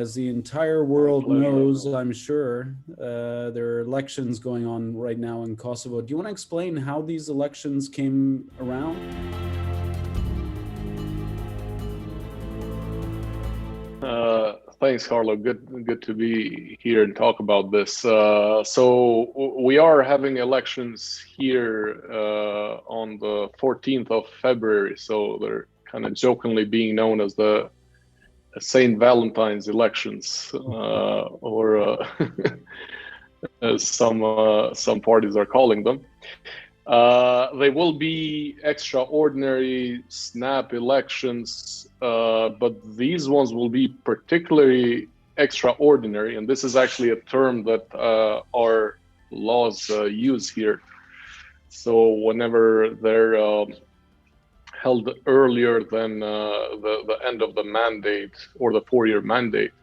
as the entire world knows, I'm sure, there are elections going on right now in Kosovo. Do you want to explain how these elections came around? Thanks, Carlo. Good to be here and talk about this. So we are having elections here on the 14th of February. So they're kind of jokingly being known as the Saint Valentine's elections, or as some parties are calling them. They will be extraordinary snap elections, but these ones will be particularly extraordinary. And this is actually a term that our laws use here. So whenever they're held earlier than the end of the mandate or the 4-year mandate,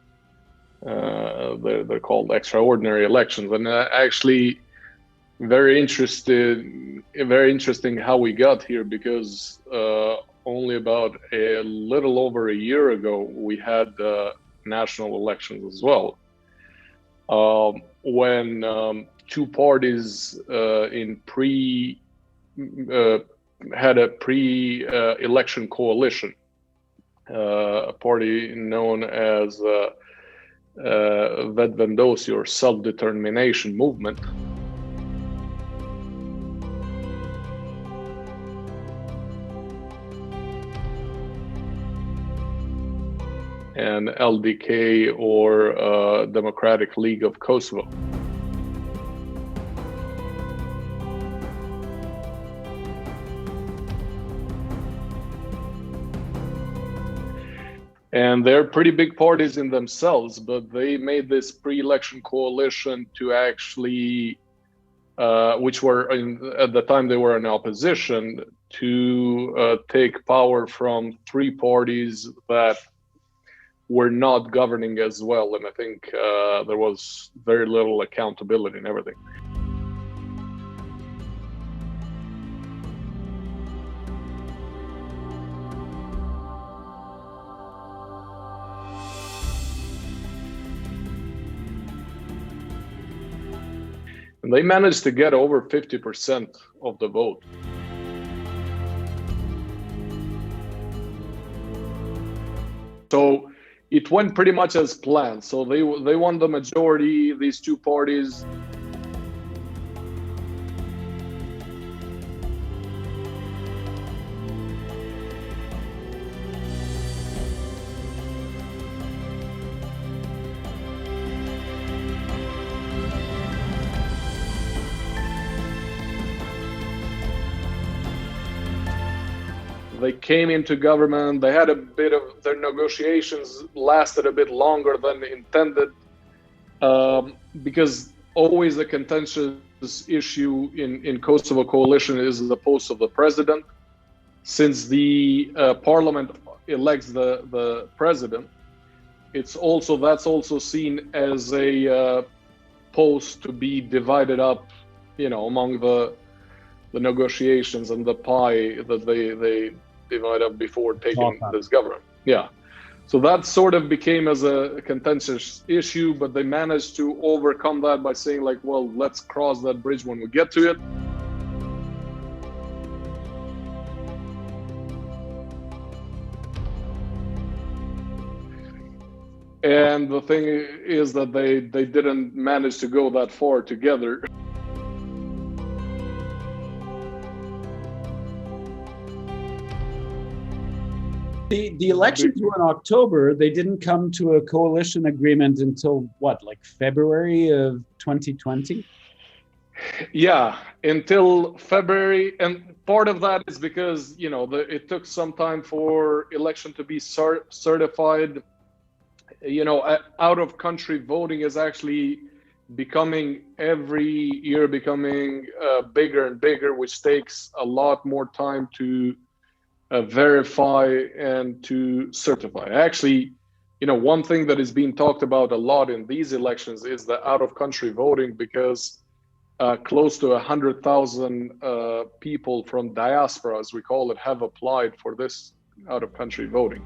they're called extraordinary elections. And actually, very interesting how we got here, because only about a little over a year ago we had national elections as well, when two parties had a pre-election coalition, a party known as Vetëvendosje, or self-determination movement, and LDK, or Democratic League of Kosovo. And they're pretty big parties in themselves, but they made this pre-election coalition to actually, which were at the time they were in opposition, to take power from three parties that were not governing as well. And I think there was very little accountability and everything. And they managed to get over 50% of the vote. So it went pretty much as planned. So they won the majority, these two parties. They came into government. They had a bit of, their negotiations lasted a bit longer than intended, because always a contentious issue in Kosovo coalition is the post of the president. Since the parliament elects the president, that's also seen as a post to be divided up, among the negotiations and the pie that they divide up before taking this government. Yeah. So that sort of became as a contentious issue, but they managed to overcome that by saying, like, well, let's cross that bridge when we get to it. And the thing is that they didn't manage to go that far together. The elections were in October. They didn't come to a coalition agreement until what, like February of 2020? Yeah, until February. And part of that is because, it took some time for election to be certified. Out of country voting is actually every year becoming bigger and bigger, which takes a lot more time to verify and to certify. Actually, one thing that is being talked about a lot in these elections is the out-of-country voting, because close to 100,000 people from diaspora, as we call it, have applied for this out-of-country voting.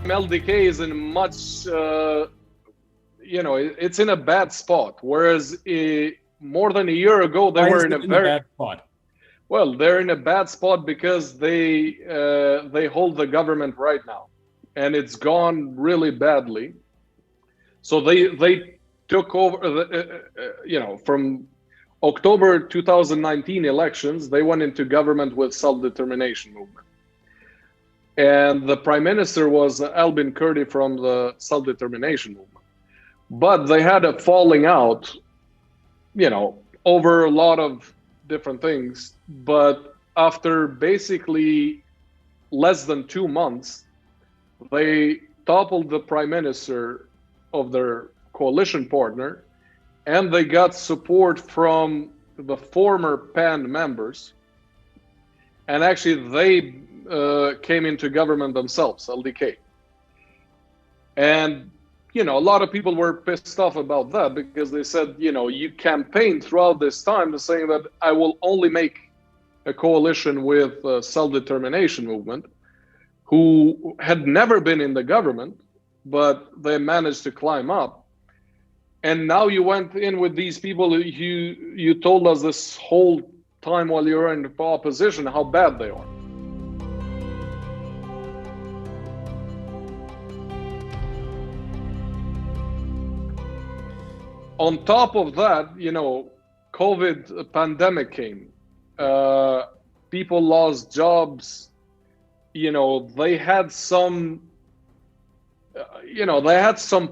LDK is in much, it's in a bad spot. Whereas more than a year ago, they were in a bad spot. Well, they're in a bad spot because they hold the government right now, and it's gone really badly. So they took over, from October 2019 elections, they went into government with self-determination movement. And the prime minister was Albin Kurdi from the self-determination movement. But they had a falling out, over a lot of different things. But after basically less than 2 months, they toppled the prime minister of their coalition partner, and they got support from the former PAN members. And actually, they came into government themselves, LDK. And, a lot of people were pissed off about that because they said, you campaigned throughout this time to saying that I will only make a coalition with the self-determination movement, who had never been in the government, but they managed to climb up. And now you went in with these people who you told us this whole time while you were in the opposition how bad they are. On top of that, COVID pandemic came. People lost jobs. They had some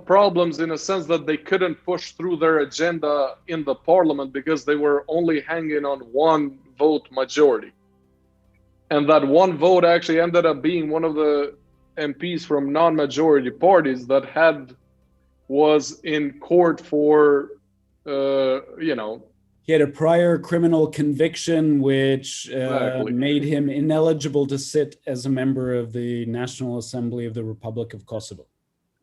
problems in a sense that they couldn't push through their agenda in the parliament because they were only hanging on one vote majority. And that one vote actually ended up being one of the MPs from non-majority parties that was in court for, He had a prior criminal conviction, which exactly. made him ineligible to sit as a member of the National Assembly of the Republic of Kosovo.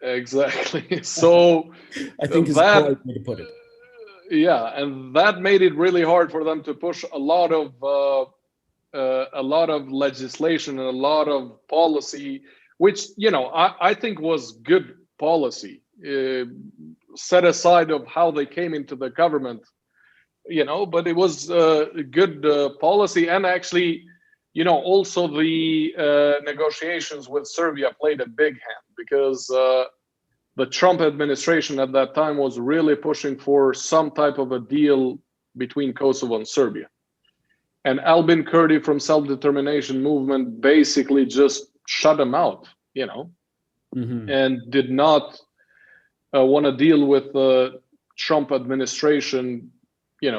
Exactly. So I think is the polite way to put it. Yeah, and that made it really hard for them to push a lot of legislation and a lot of policy, which I think was good policy, set aside of how they came into the government. But it was a good policy, and actually, also the negotiations with Serbia played a big hand because the Trump administration at that time was really pushing for some type of a deal between Kosovo and Serbia. And Albin Kurdi from self-determination movement basically just shut them out, and did not want to deal with the Trump administration,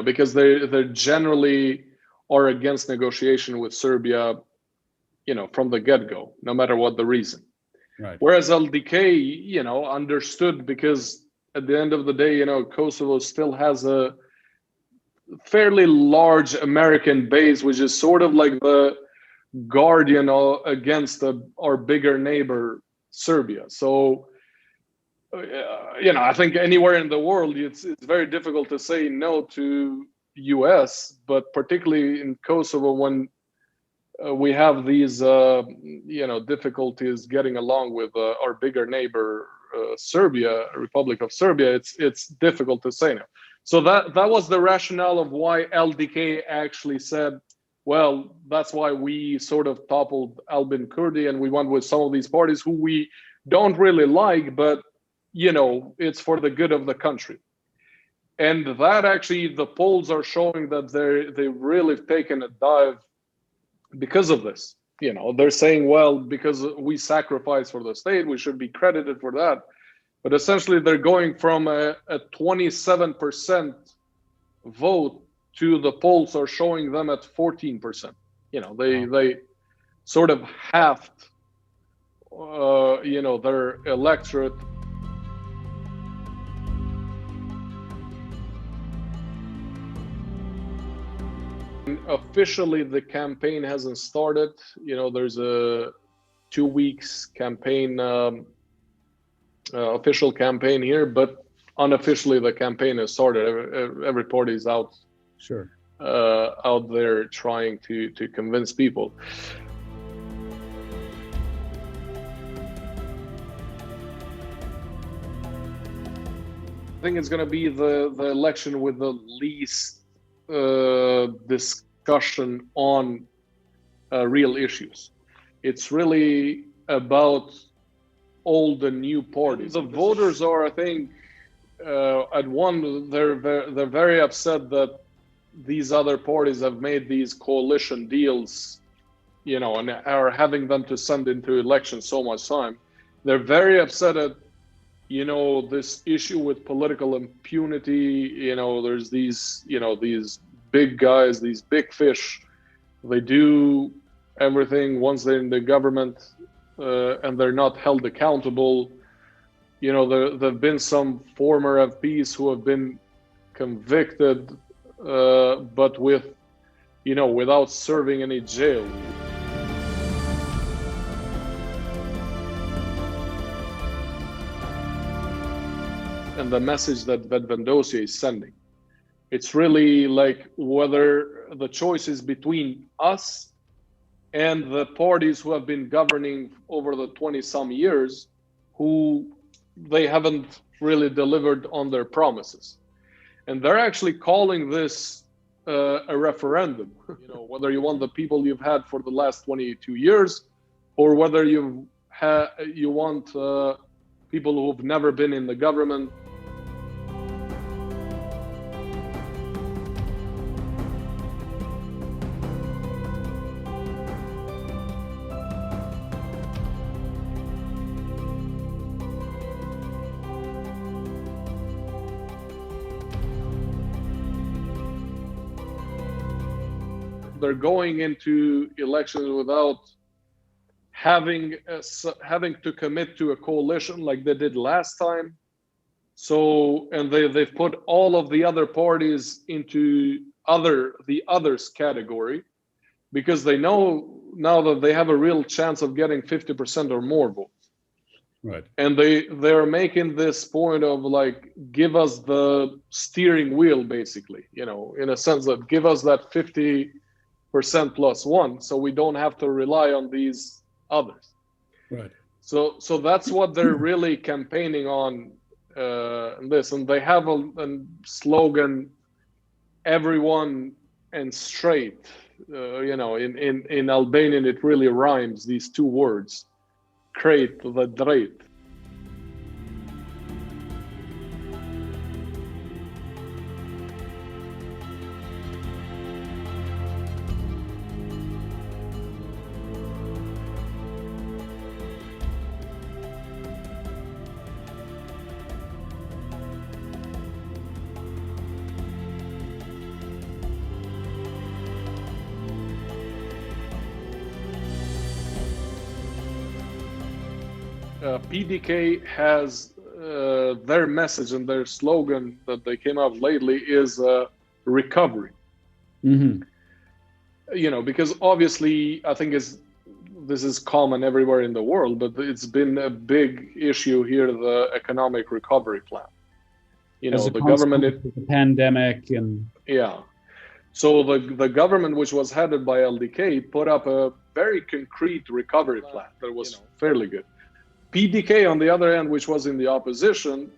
because they generally are against negotiation with Serbia, from the get-go, no matter what the reason. Right. Whereas LDK, understood, because at the end of the day, Kosovo still has a fairly large American base, which is sort of like the guardian against our bigger neighbor, Serbia. So, I think anywhere in the world, it's very difficult to say no to US, but particularly in Kosovo, when we have these, difficulties getting along with our bigger neighbor, Serbia, Republic of Serbia, it's difficult to say no. So that was the rationale of why LDK actually said, well, that's why we sort of toppled Albin Kurdi and we went with some of these parties who we don't really like, but it's for the good of the country. And that actually, the polls are showing that they've really taken a dive because of this. They're saying, well, because we sacrificed for the state, we should be credited for that. But essentially, they're going from a 27% vote to the polls are showing them at 14%. They sort of halved, their electorate. Officially, the campaign hasn't started. There's a 2 weeks campaign, official campaign here, but unofficially the campaign has started. Every party is out, sure, out there trying to convince people. think it's going to be the election with the least discussion on real issues. It's really about all the new parties. The voters are, I think, at one, they're very upset that these other parties have made these coalition deals, you know, and are having them to send into elections so much time. They're very upset at, you know, this issue with political impunity. You know, there's these, you know, these big guys, these big fish. They do everything once they're in the government, and they're not held accountable. You know, there've been some former FPs who have been convicted, but with, you know, without serving any jail. And the message that Vetëvendosje is sending, it's really like whether the choice is between us and the parties who have been governing over the 20-some years, who they haven't really delivered on their promises. And they're actually calling this a referendum. You know, whether you want the people you've had for the last 22 years, or whether you want people who've never been in the government. They're going into elections without having to commit to a coalition like they did last time. So, and they've put all of the other parties into the others category, because they know now that they have a real chance of getting 50% or more votes. Right. And they're making this point of like, give us the steering wheel, basically, you know, in a sense that give us that 50% plus one, so we don't have to rely on these others. Right. So that's what they're really campaigning on in this, and they have a slogan, everyone and straight. You know, in Albanian it really rhymes, these two words, krejt dhe drejt. PDK has their message and their slogan that they came up lately is recovery. Mm-hmm. You know, because obviously I think this is common everywhere in the world, but it's been a big issue here, the economic recovery plan. You know, the government, the pandemic, and yeah. So the government, which was headed by LDK, put up a very concrete recovery plan that was fairly good. PDK, on the other hand, which was in the opposition,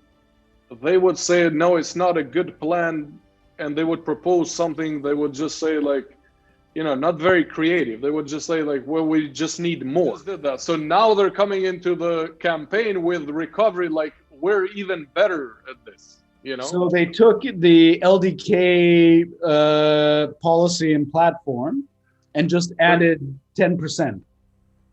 they would say, no, it's not a good plan. And they would propose something. They would just say, like, you know, not very creative. They would just say, like, well, we just need more. Just did that. So now they're coming into the campaign with recovery, like, we're even better at this, you know? So they took the LDK policy and platform and just added 10%.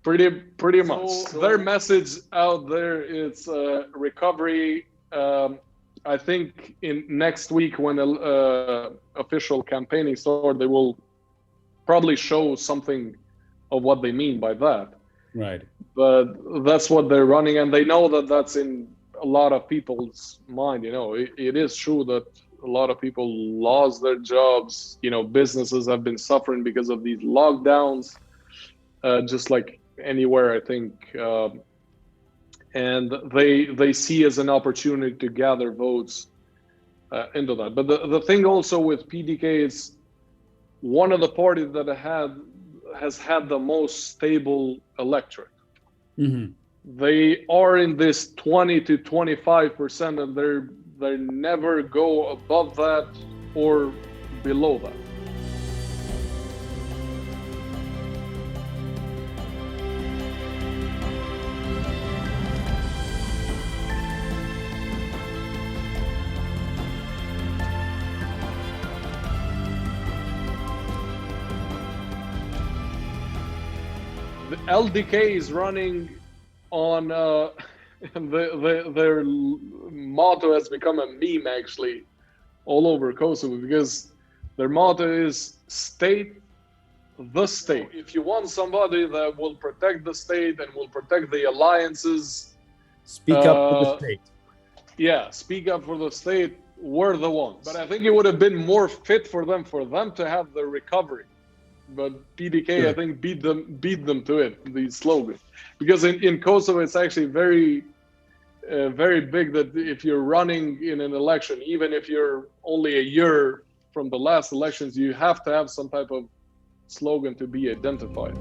Pretty much. So their message out there is recovery. I think in next week when official campaigning starts, they will probably show something of what they mean by that. Right. But that's what they're running, and they know that that's in a lot of people's mind. You know, it is true that a lot of people lost their jobs. You know, businesses have been suffering because of these lockdowns, just like anywhere, I think, and they see as an opportunity to gather votes into that. But the thing also with PDK is one of the parties that has had the most stable electorate. Mm-hmm. They are in this 20 to 25%, and they're they never go above that or below that. The LDK is running on their motto has become a meme actually all over Kosovo, because their motto is state the state. If you want somebody that will protect the state and will protect the alliances, speak up for the state. Yeah, speak up for the state. We're the ones. But I think it would have been more fit for them to have the recovery. But PDK, sure, I think beat them to it, the slogan, because in Kosovo it's actually very big that if you're running in an election, even if you're only a year from the last elections, you have to have some type of slogan to be identified.